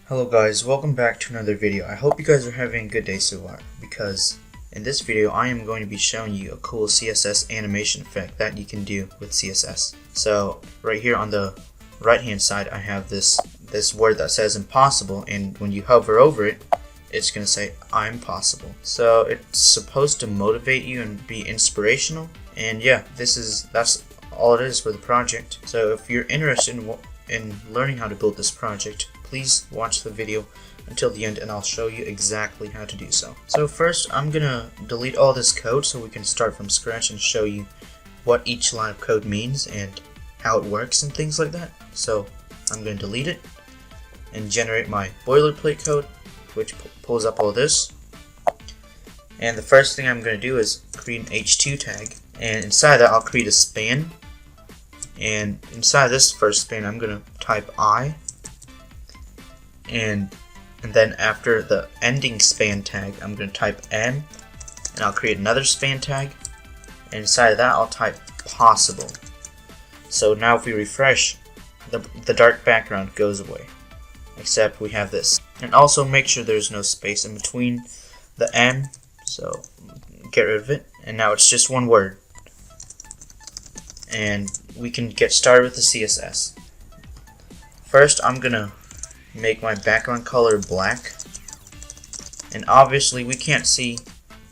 Hello guys, welcome back to another video. I hope you guys are having a good day so far, because in this video I am going to be showing you a cool CSS animation effect that you can do with CSS. So right here on the right hand side I have this word that says impossible, and when you hover over it, it's going to say I'm possible. So it's supposed to motivate you and be inspirational, and yeah, that's all it is for the project. So if you're interested in learning how to build this project, please watch the video until the end and I'll show you exactly how to do so. So first I'm gonna delete all this code so we can start from scratch and show you what each line of code means and how it works and things like that. So I'm gonna delete it and generate my boilerplate code, which pulls up all this. And the first thing I'm gonna do is create an h2 tag, and inside that I'll create a span, and inside this first span I'm gonna type I, and then after the ending span tag I'm going to type N, and I'll create another span tag, and inside of that I'll type possible. So now if we refresh, the dark background goes away, except we have this. And also make sure there's no space in between the N, so get rid of it, and now it's just one word. And we can get started with the CSS. First I'm going to make my background color black, and obviously we can't see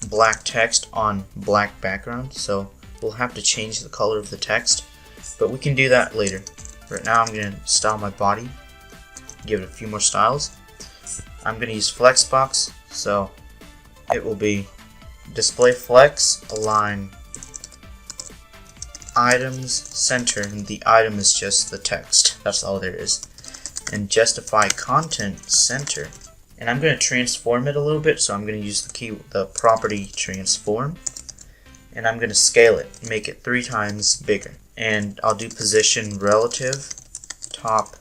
black text on black background, so we'll have to change the color of the text, but we can do that later. Right now I'm going to style my body, give it a few more styles. I'm going to use flexbox, so it will be display flex, align items center, and the item is just the text, that's all there is. And justify content center, and I'm going to transform it a little bit, so I'm going to use the property transform, and I'm going to scale it, make it 3 times bigger, and I'll do position relative top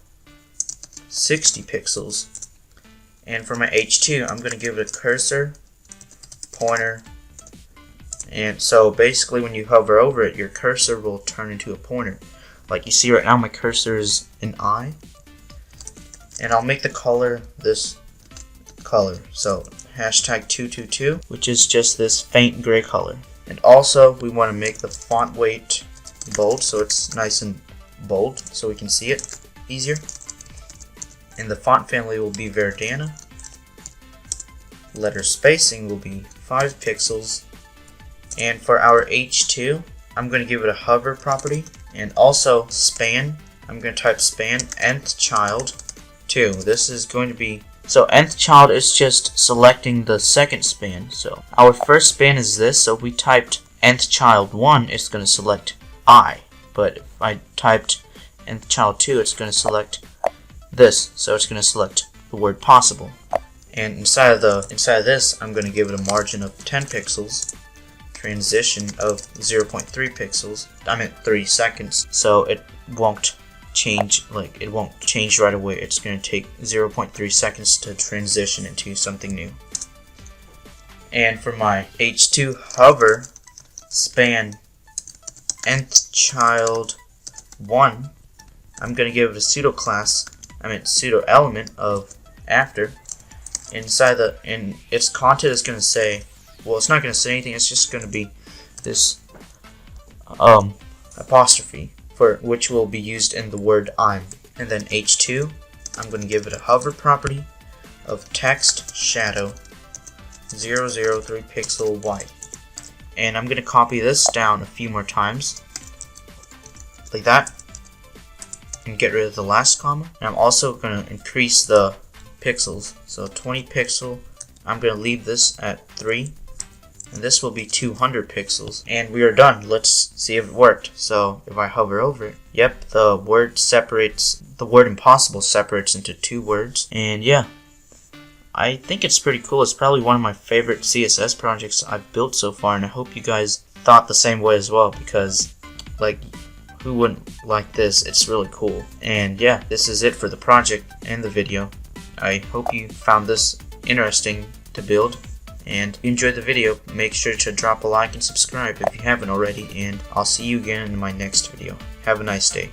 60 pixels. And for my h2 I'm going to give it a cursor pointer, and so basically when you hover over it your cursor will turn into a pointer. Like you see right now my cursor is an eye. And I'll make the color this color, so hashtag 222, which is just this faint gray color. And also we want to make the font weight bold, so it's nice and bold so we can see it easier. And the font family will be Verdana. Letter spacing will be 5 pixels. And for our h2 I'm going to give it a hover property, and also span. I'm going to type span nth child 2. This is going to be, so nth child is just selecting the second span. So our first span is this, so if we typed nth child 1 it's going to select I, but if I typed nth child 2 it's going to select this, so it's going to select the word possible. And inside of this I'm going to give it a margin of 10 pixels, transition of 0.3 pixels, I meant 3 seconds, so it won't change right away. It's going to take 0.3 seconds to transition into something new. And for my h2 hover span nth child 1, I'm going to give it a pseudo element of after. Inside in its content is going to say, well, it's not going to say anything, it's just going to be this apostrophe, for which will be used in the word I'm. And then h2, I'm going to give it a hover property of text shadow 003 pixel white. And I'm going to copy this down a few more times, like that, and get rid of the last comma. And I'm also going to increase the pixels, so 20 pixel. I'm going to leave this at 3. And this will be 200 pixels, and we are done. Let's see if it worked. So if I hover over it, yep, the word impossible separates into 2 words, and yeah, I think it's pretty cool. It's probably one of my favorite CSS projects I've built so far, and I hope you guys thought the same way as well, because like, who wouldn't like this? It's really cool. And yeah, this is it for the project and the video. I hope you found this interesting to build. And if you enjoyed the video, make sure to drop a like and subscribe if you haven't already, and I'll see you again in my next video. Have a nice day.